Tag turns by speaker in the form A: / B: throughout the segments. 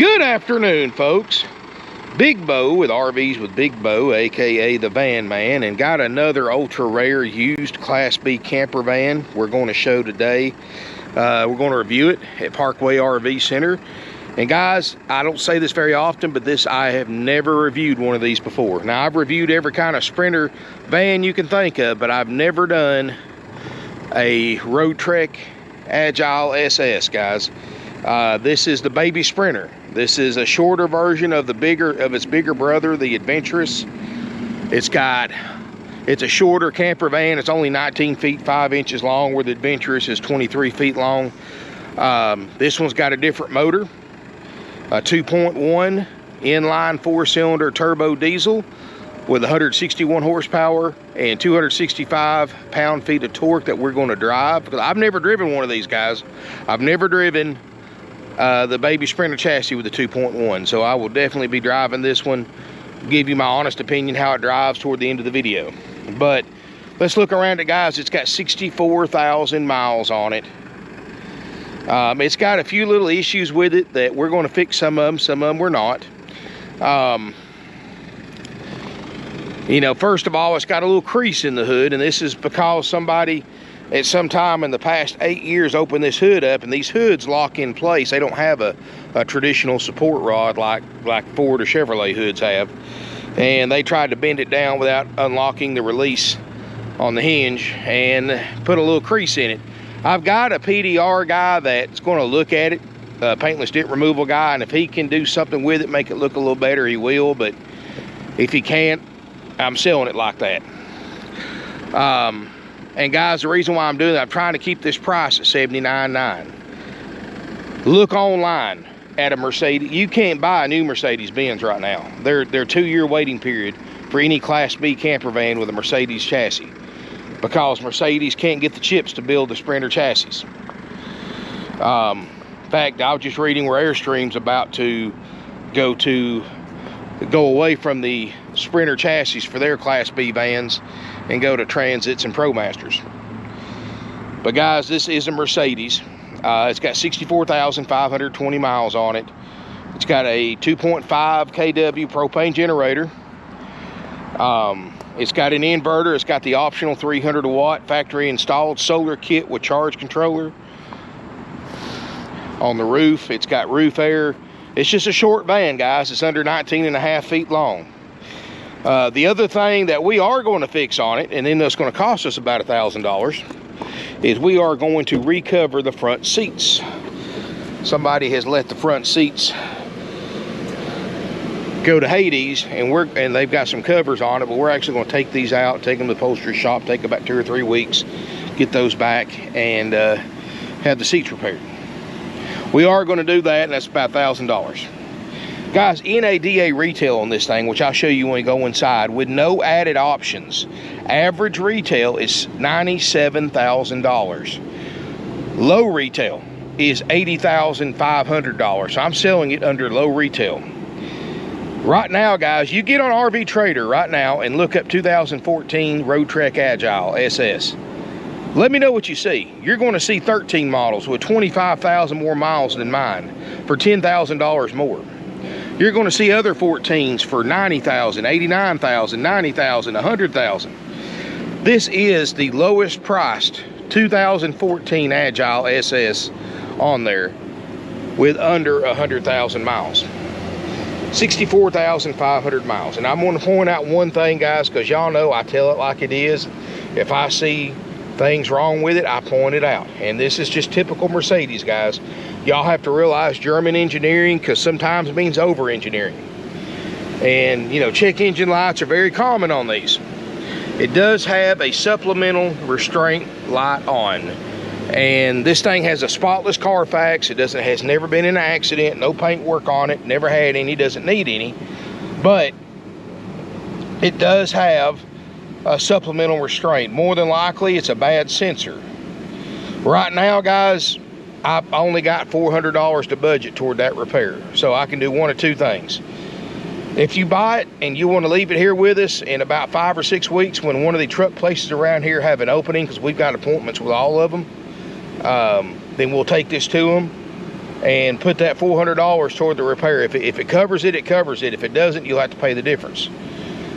A: Good afternoon, folks. Big Bo with RVs with Big Bo, aka the Van Man, and got another ultra rare used Class B camper van we're going to show today. We're going to review it at Parkway RV Center. And guys, I don't say this very often, but I have never reviewed one of these before. Now, I've reviewed every kind of Sprinter van you can think of, but I've never done a Road Trek Agile SS, guys. This is the baby Sprinter. This is a shorter version of its bigger brother, the Adventurous. It's a shorter camper van. It's only 19 feet 5 inches long, where the Adventurous is 23 feet long. This one's got a different motor, a 2.1 inline 4-cylinder turbo diesel with 161 horsepower and 265 pound-feet of torque that we're going to drive. Because I've never driven one of these, guys. I've never driven the baby Sprinter chassis with the 2.1, so I will definitely be driving this one, give you my honest opinion how it drives toward the end of the video. But let's look around it, guys. It's got 64,000 miles on it. It's got a few little issues with it that we're going to fix. Some of them we're not. You know, first of all, it's got a little crease in the hood, and this is because somebody at some time in the past 8 years opened this hood up, and these hoods lock in place. They don't have a traditional support rod like Ford or Chevrolet hoods have, and they tried to bend it down without unlocking the release on the hinge and put a little crease in it. I've got a PDR guy that's going to look at it, a paintless dent removal guy, and if he can do something with it, make it look a little better, he will. But if he can't, I'm selling it like that. And guys, the reason why I'm doing that, I'm trying to keep this price at $79.9. Look online at a Mercedes. You can't buy a new Mercedes-Benz right now. They're 2-year waiting period for any Class B camper van with a Mercedes chassis, because Mercedes can't get the chips to build the Sprinter chassis. In fact, I was just reading where Airstream's about to go away from the Sprinter chassis for their Class B vans and go to Transits and ProMasters. But guys, this is a Mercedes. It's got 64,520 miles on it. It's got a 2.5 kW propane generator. It's got an inverter. It's got the optional 300 watt factory installed solar kit with charge controller. On the roof, it's got roof air. It's just a short van, guys. It's under 19.5 feet long. The other thing that we are going to fix on it, and then that's going to cost us about $1,000, is we are going to recover the front seats. Somebody has let the front seats go to Hades, and they've got some covers on it, but we're actually going to take these out, take them to the upholstery shop, take about 2 or 3 weeks, get those back, and have the seats repaired. We are going to do that, and that's about $1,000. Guys, NADA retail on this thing, which I'll show you when we go inside, with no added options, average retail is $97,000. Low retail is $80,500. So I'm selling it under low retail. Right now, guys, you get on RV Trader right now and look up 2014 Road Trek Agile SS. Let me know what you see. You're going to see 13 models with 25,000 more miles than mine for $10,000 more. You're going to see other 14s for $90,000, $89,000, $90,000, $100,000. This is the lowest priced 2014 Agile SS on there with under 100,000 miles. 64,500 miles. And I'm going to point out one thing, guys, because y'all know I tell it like it is. If I see things wrong with it, I point it out. And this is just typical Mercedes, guys. Y'all have to realize German engineering, because sometimes it means over engineering. And you know, check engine lights are very common on these. It does have a supplemental restraint light on, and this thing has a spotless Carfax. It has never been in an accident, no paint work on it, never had any, doesn't need any, but it does have a supplemental restraint. More than likely it's a bad sensor. Right now, guys, I've only got $400 to budget toward that repair, so I can do one of two things. If you buy it and you want to leave it here with us in about 5 or 6 weeks, when one of the truck places around here have an opening, because we've got appointments with all of them, then we'll take this to them and put that $400 toward the repair. If it covers it, it covers it. If it doesn't, you'll have to pay the difference.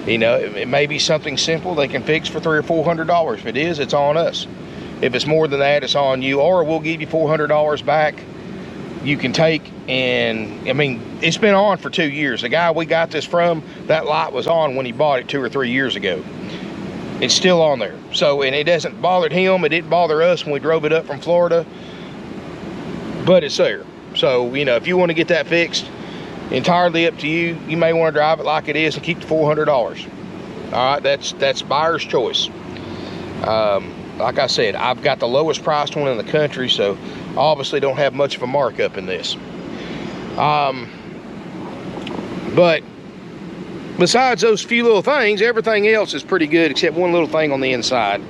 A: You know, it may be something simple they can fix for $300 or $400. If it is, it's on us. If it's more than that, it's on you, or we'll give you $400 back. You can take, and I mean, it's been on for 2 years. The guy we got this from, that light was on when he bought it 2 or 3 years ago. It's still on there. So, and it doesn't bother him. It didn't bother us when we drove it up from Florida, but it's there. So, you know, if you want to get that fixed, entirely up to you. You may want to drive it like it is and keep the $400. All right, that's buyer's choice. Like I said, I've got the lowest priced one in the country, so obviously don't have much of a markup in this. But besides those few little things, everything else is pretty good except one little thing on the inside,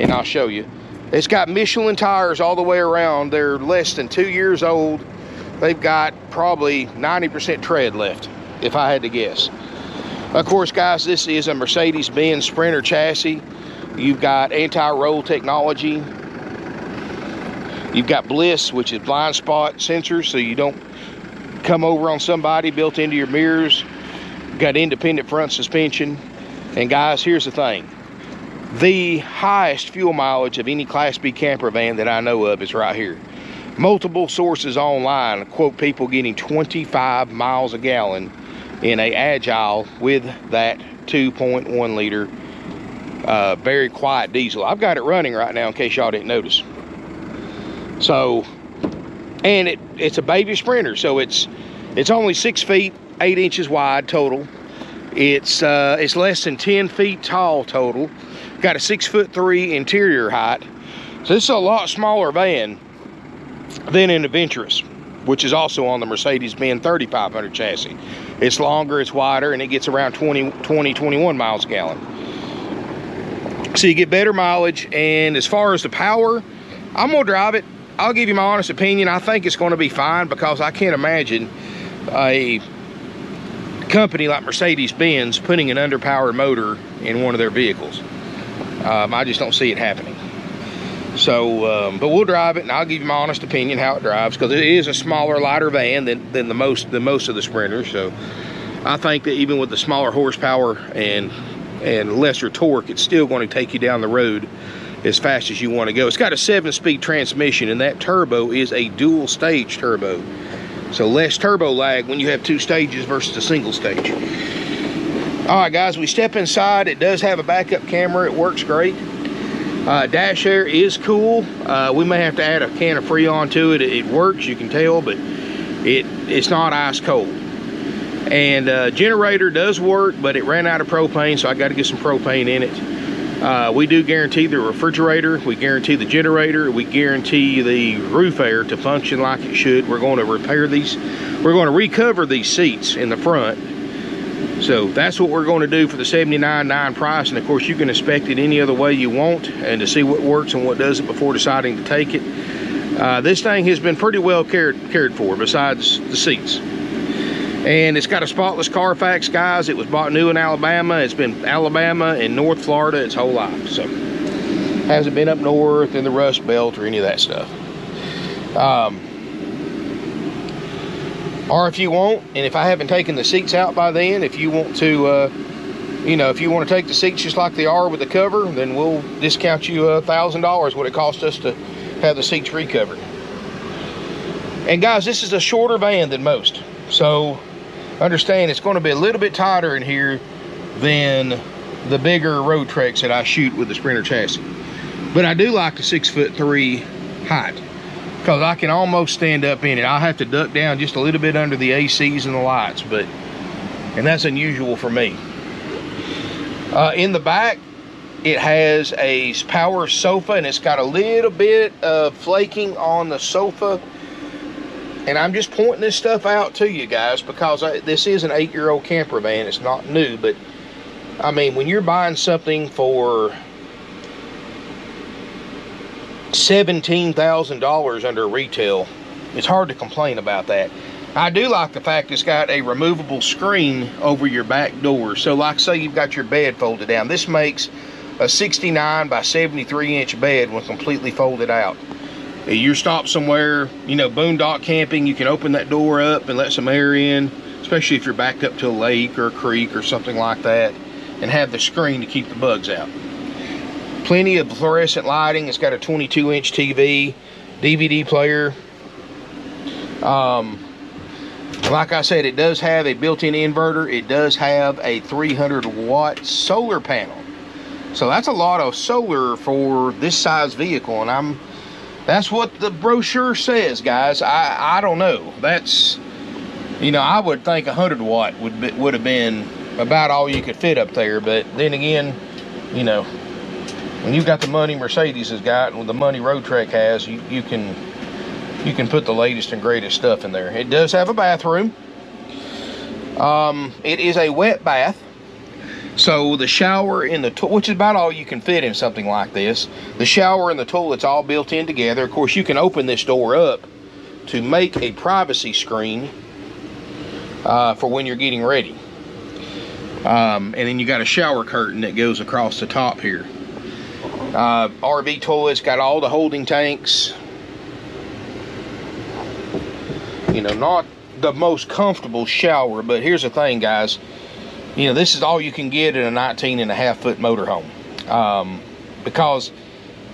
A: and I'll show you. It's got Michelin tires all the way around. They're less than 2 years old. They've got probably 90% tread left, if I had to guess. Of course, guys, this is a Mercedes-Benz Sprinter chassis. You've got anti-roll technology. You've got Bliss, which is blind spot sensors, so you don't come over on somebody, built into your mirrors. You've got independent front suspension. And guys, here's the thing. The highest fuel mileage of any Class B camper van that I know of is right here. Multiple sources online quote people getting 25 miles a gallon in a Agile with that 2.1 liter very quiet diesel. I've got it running right now in case y'all didn't notice. So, and it's a baby Sprinter, so it's only 6 feet 8 inches wide total. It's less than 10 feet tall total. Got a 6'3" interior height. So this is a lot smaller van than an Adventurous, which is also on the Mercedes-Benz 3500 chassis. It's longer, it's wider, and it gets around 21 miles a gallon. So you get better mileage, and as far as the power, I'm gonna drive it. I'll give you my honest opinion. I think it's gonna be fine because I can't imagine a company like Mercedes-Benz putting an underpowered motor in one of their vehicles. I just don't see it happening. So, but we'll drive it, and I'll give you my honest opinion how it drives, because it is a smaller, lighter van than most of the Sprinters. So I think that even with the smaller horsepower and lesser torque, it's still going to take you down the road as fast as you want to go. It's got a 7-speed transmission, and that turbo is a dual stage turbo, so less turbo lag when you have 2 stages versus a single stage. All right, guys, we step inside. It does have a backup camera. It works great. Dash air is cool. We may have to add a can of Freon to it. It works, you can tell, but it's not ice cold. And generator does work, but it ran out of propane, so I got to get some propane in it. We do guarantee the refrigerator, we guarantee the generator, we guarantee the roof air to function like it should. We're going to repair these. We're going to recover these seats in the front. So that's what we're going to do for the $79.9 price. And of course, you can inspect it any other way you want and to see what works and what doesn't before deciding to take it. This thing has been pretty well cared for, besides the seats. And it's got a spotless Carfax, guys. It was bought new in Alabama. It's been Alabama and North Florida its whole life. So hasn't been up north in the Rust Belt or any of that stuff. Or if you want, and if I haven't taken the seats out by then, if you want to, you know, if you want to take the seats just like they are with the cover, then we'll discount you $1,000 what it cost us to have the seats recovered. And guys, this is a shorter van than most, so understand it's going to be a little bit tighter in here than the bigger road treks that I shoot with the Sprinter chassis. But I do like the 6'3" height, because I can almost stand up in it. I'll have to duck down just a little bit under the ACs and the lights, and that's unusual for me. In the back, it has a power sofa, and it's got a little bit of flaking on the sofa. And I'm just pointing this stuff out to you guys because this is an 8-year-old camper van. It's not new, but I mean, when you're buying something for $17,000 under retail, it's hard to complain about that. I do like the fact it's got a removable screen over your back door. So like, say you've got your bed folded down. This makes a 69 by 73 inch bed when completely folded out. You're stopped somewhere, you know, boondock camping, you can open that door up and let some air in, especially if you're backed up to a lake or a creek or something like that, and have the screen to keep the bugs out. Plenty of fluorescent lighting. It's got a 22-inch TV, DVD player. Like I said, it does have a built-in inverter. It does have a 300-watt solar panel. So that's a lot of solar for this size vehicle, and that's what the brochure says, guys. I don't know. That's, you know, I would think 100 watt would have been about all you could fit up there. But then again, you know, when you've got the money Mercedes has got and the money Road Trek has, you can put the latest and greatest stuff in there. It does have a bathroom. It is a wet bath. So the shower and the toilet, which is about all you can fit in something like this. The shower and the toilet's all built in together. Of course, you can open this door up to make a privacy screen for when you're getting ready. And then you got a shower curtain that goes across the top here. RV toilet's got all the holding tanks. You know, not the most comfortable shower, but here's the thing, guys. You know, this is all you can get in a 19.5-foot motorhome. Because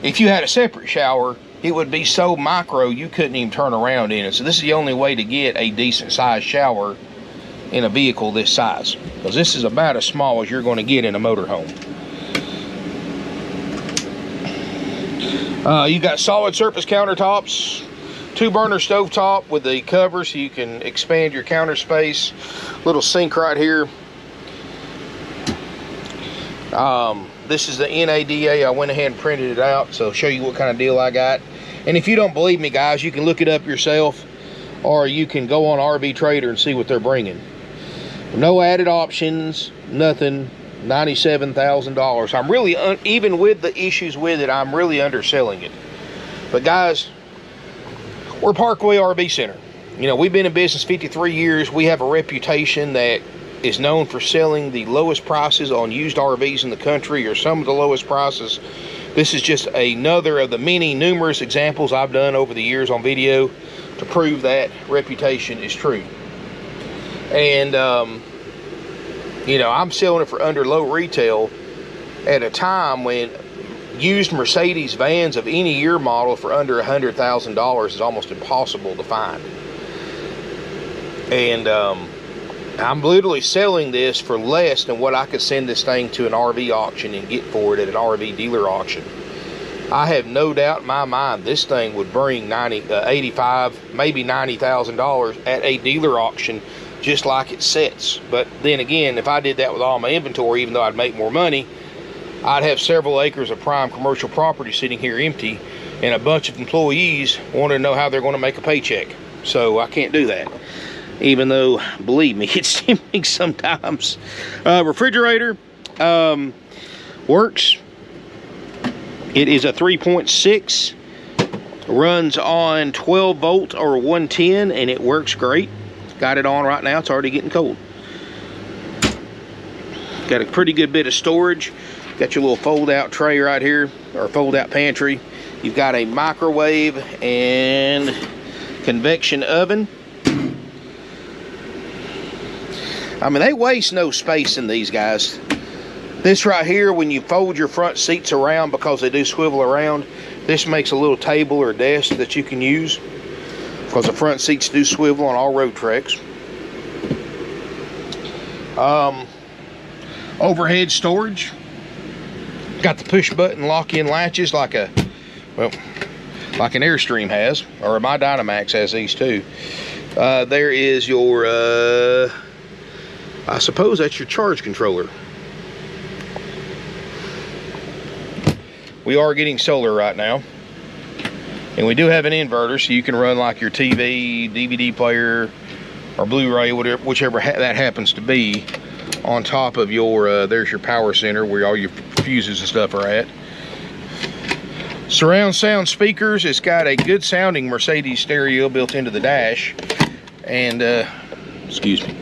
A: if you had a separate shower, it would be so micro you couldn't even turn around in it. So this is the only way to get a decent sized shower in a vehicle this size. Because this is about as small as you're going to get in a motorhome. You got solid surface countertops. 2-burner stovetop with the cover so you can expand your counter space. Little sink right here. This is the NADA. I went ahead and printed it out, so I'll show you what kind of deal I got. And if you don't believe me, guys, you can look it up yourself, or you can go on RV Trader and see what they're bringing. No added options, nothing. $97,000. I'm really, even with the issues with it, I'm really underselling it. But guys, we're Parkway RV Center. You know, we've been in business 53 years. We have a reputation that is known for selling the lowest prices on used RVs in the country, or some of the lowest prices. This is just another of the many numerous examples I've done over the years on video to prove that reputation is true. And you know, I'm selling it for under low retail at a time when used Mercedes vans of any year model for under $100,000 is almost impossible to find. And I'm literally selling this for less than what I could send this thing to an RV auction and get for it at an RV dealer auction. I have no doubt in my mind this thing would bring $85,000, maybe $90,000 at a dealer auction, just like it sets. But then again, if I did that with all my inventory, even though I'd make more money, I'd have several acres of prime commercial property sitting here empty, and a bunch of employees want to know how they're going to make a paycheck. So I can't do that, even though, believe me, it's tempting sometimes. Refrigerator works. It is a 3.6, runs on 12 volt or 110, and it works great. Got it on right now. It's already getting cold. Got a pretty good bit of storage. Got your little fold out tray right here, or fold out pantry. You've got a microwave and convection oven. I mean, they waste no space in these guys. This right here, when you fold your front seats around, because they do swivel around, this makes a little table or desk that you can use, because the front seats do swivel on all Road Treks. Overhead storage. Got the push button lock-in latches like an Airstream has, or my Dynamax has these too. There is your, I suppose that's your charge controller. We are getting solar right now. And we do have an inverter, so you can run like your TV, DVD player, or Blu-ray, whichever that happens to be, on top of your, there's your power center where all your fuses and stuff are at. Surround sound speakers. It's got a good sounding Mercedes stereo built into the dash. And, excuse me.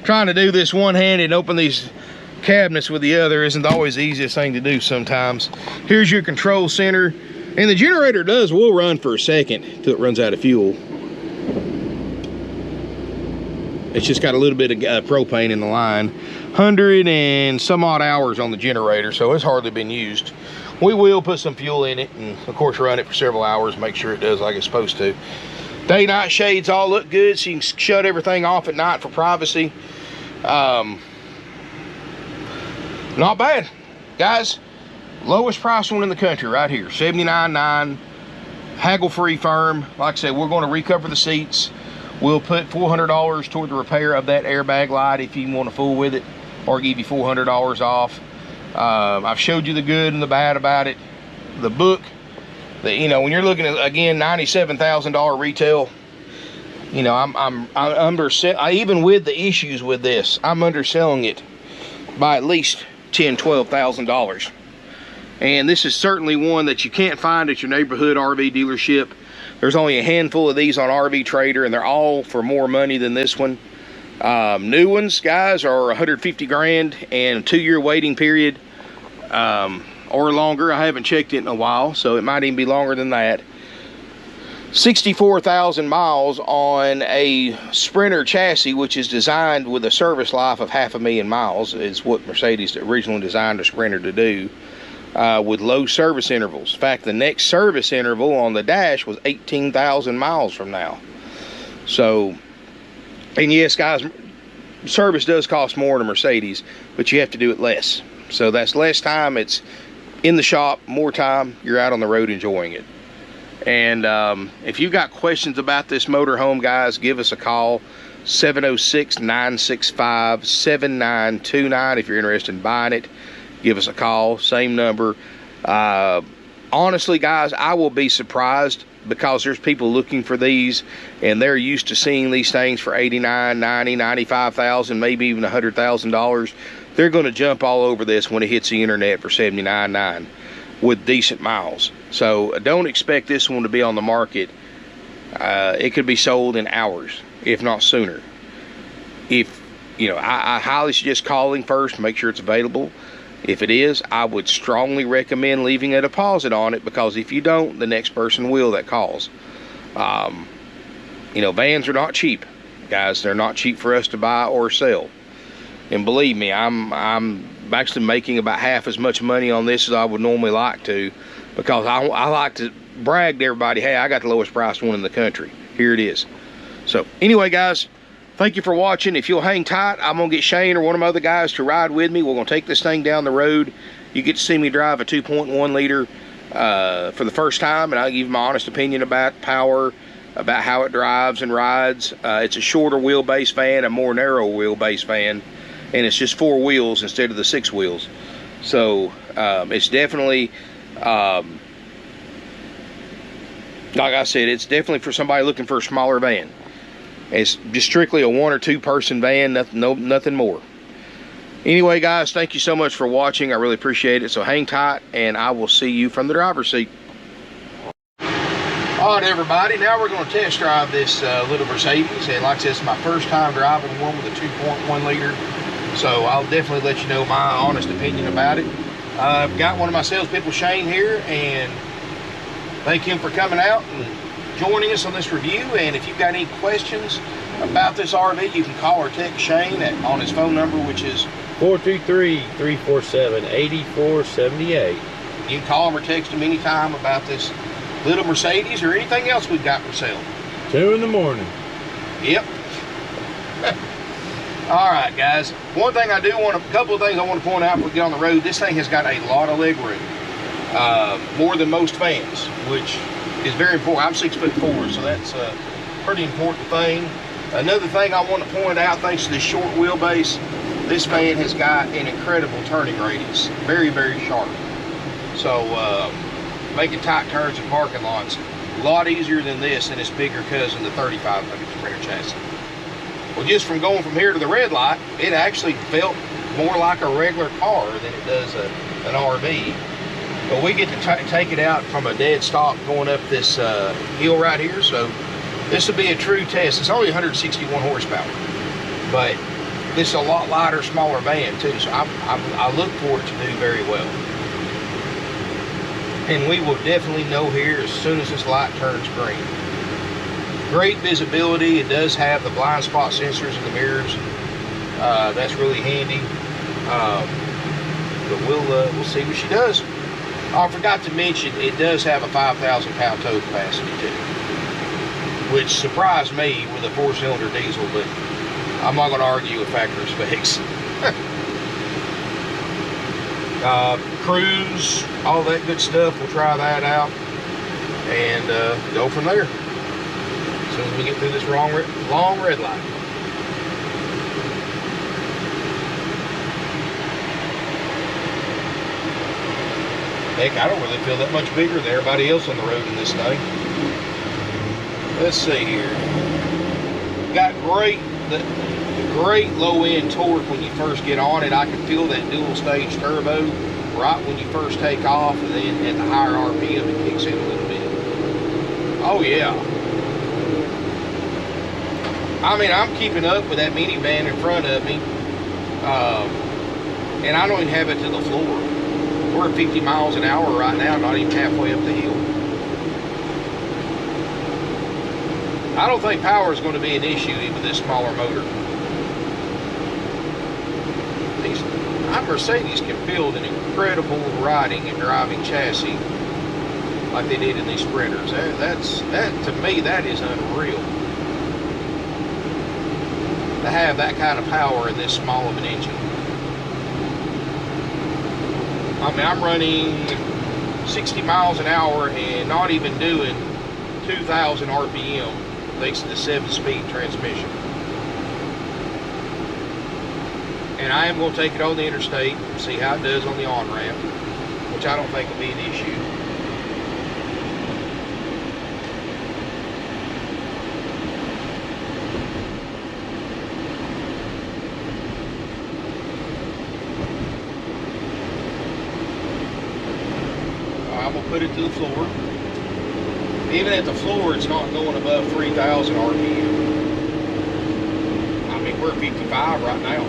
A: Trying to do this one-handed and open these cabinets with the other isn't always the easiest thing to do sometimes. Here's your control center. And the generator will run for a second until it runs out of fuel. It's just got a little bit of propane in the line. 100 and some odd hours on the generator, so it's hardly been used. We will put some fuel in it and of course run it for several hours, make sure it does like it's supposed to. Day night shades all look good, so you can shut everything off at night for privacy. Not bad, guys. Lowest price one in the country right here, $79.9, haggle free firm. Like I said, we're going to recover the seats. We'll put $400 toward the repair of that airbag light if you want to fool with it, or give you $400 off. I've showed you the good and the bad about it. The book, you know, when you're looking at, again, $97,000 retail, you know, I'm even with the issues with this, I'm underselling it by at least $10,000–$12,000. And this is certainly one that you can't find at your neighborhood RV dealership. There's only a handful of these on RV Trader, and they're all for more money than this one. New ones, guys, are 150 grand and a 2-year waiting period, or longer. I haven't checked it in a while, so it might even be longer than that. 64,000 miles on a Sprinter chassis, which is designed with a service life of 500,000 miles, is what Mercedes originally designed a Sprinter to do, with low service intervals. In fact, the next service interval on the dash was 18,000 miles from now. So, and yes, guys, service does cost more than a Mercedes, but you have to do it less. So that's less time. It's in the shop, more time. You're out on the road enjoying it. And if you've got questions about this motorhome, guys, give us a call, 706-965-7929. If you're interested in buying it, give us a call, same number. Honestly, guys, I will be surprised, because there's people looking for these and they're used to seeing these things for $89,000, $90,000, $95,000, maybe even $100,000. They're going to jump all over this when it hits the internet for $79,900 with decent miles. So don't expect this one to be on the market. It could be sold in hours, if not sooner. If, you know, I highly suggest calling first, make sure it's available. If it is, I would strongly recommend leaving a deposit on it, because if you don't, the next person will that calls. You know, vans are not cheap, guys. They're not cheap for us to buy or sell. And believe me, I'm actually making about half as much money on this as I would normally like to, because I like to brag to everybody, hey, I got the lowest priced one in the country. Here it is. So anyway, guys, thank you for watching. If you'll hang tight, I'm going to get Shane or one of my other guys to ride with me. We're going to take this thing down the road. You get to see me drive a 2.1 liter for the first time, and I'll give you my honest opinion about power, about how it drives and rides. It's a shorter wheelbase van, a more narrow wheelbase van, and it's just 4 wheels instead of the 6 wheels. So it's definitely, like I said, it's definitely for somebody looking for a smaller van. It's just strictly a 1 or 2 person van, nothing more. Anyway, guys, thank you so much for watching. I really appreciate it. So hang tight, and I will see you from the driver's seat. All right, everybody, now we're going to test drive this little Mercedes. And like I said, it's my first time driving one with a 2.1 liter. So I'll definitely let you know my honest opinion about it. I've got one of my salespeople, Shane, here, and thank him for coming out and joining us on this review. And if you've got any questions about this RV, you can call or text Shane on his phone number, which is
B: 423-347-8478.
A: You can call him or text him anytime about this little Mercedes or anything else we've got for sale.
B: 2 in the morning.
A: Yep. All right, guys. One thing I do want to, a couple of things I want to point out before we get on the road. This thing has got a lot of leg room, more than most vans, which is very important. I'm 6'4", so that's a pretty important thing. Another thing I want to point out, thanks to this short wheelbase, this van has got an incredible turning radius. Very, very sharp. So making tight turns in parking lots a lot easier than this and its bigger cousin, the 3500 Sprinter chassis. Well, just from going from here to the red light, it actually felt more like a regular car than it does an RV. But we get to take it out from a dead stop going up this hill right here. So this will be a true test. It's only 161 horsepower, but this is a lot lighter, smaller van too. So I look for it to do very well. and we will definitely know here as soon as this light turns green. Great visibility. It does have the blind spot sensors in the mirrors. That's really handy. But we'll see what she does. Oh, I forgot to mention, it does have a 5,000 pound tow capacity too, which surprised me with a 4-cylinder diesel, but I'm not going to argue with factory specs. Cruise, all that good stuff. We'll try that out and go from there as soon as we get through this long red light. Heck, I don't really feel that much bigger than everybody else on the road in this thing. Let's see here. Got great low end torque when you first get on it. I can feel that dual stage turbo right when you first take off, and then at the higher RPM it kicks in a little bit. Oh yeah. I mean, I'm keeping up with that minivan in front of me, and I don't even have it to the floor. We're at 50 miles an hour right now, not even halfway up the hill. I don't think power is going to be an issue with this smaller motor. Mercedes can build an incredible riding and driving chassis like they did in these Sprinters. That to me, that is unreal. To have that kind of power in this small of an engine. I mean, I'm running 60 miles an hour and not even doing 2,000 RPM thanks to the 7-speed transmission. And I am going to take it on the interstate and see how it does on the on-ramp, which I don't think will be an issue. I'm going to put it to the floor. Even at the floor, it's not going above 3,000 RPM. I mean, we're at 55 right now.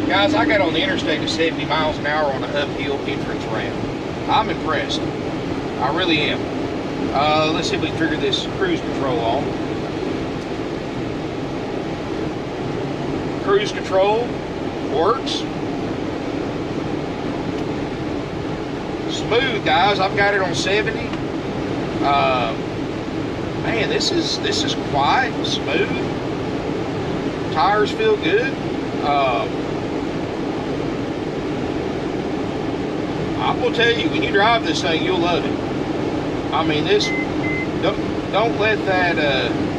A: Guys, I got on the interstate at 70 miles an hour on an uphill entrance ramp. I'm impressed. I really am. Let's see if we can figure this cruise control on. Cruise control works. Smooth, guys. I've got it on 70. Man, this is quiet and smooth. Tires feel good. I will tell you, when you drive this thing, you'll love it. I mean, this, don't let that,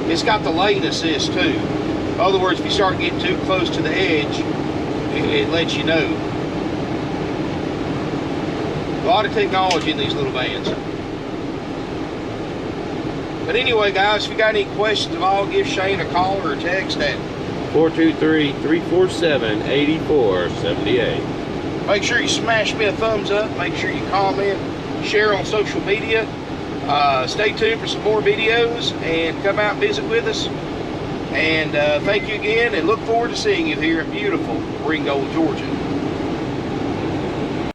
A: it's got the lane assist too. In other words, if you start getting too close to the edge, it lets you know. A lot of technology in these little vans. But anyway, guys, if you got any questions at all, give Shane a call or a text at
B: 423-347-8478.
A: Make sure you smash me a thumbs up. Make sure you comment, share on social media. Stay tuned for some more videos and come out and visit with us. And thank you again, and look forward to seeing you here in beautiful Ringgold, Georgia.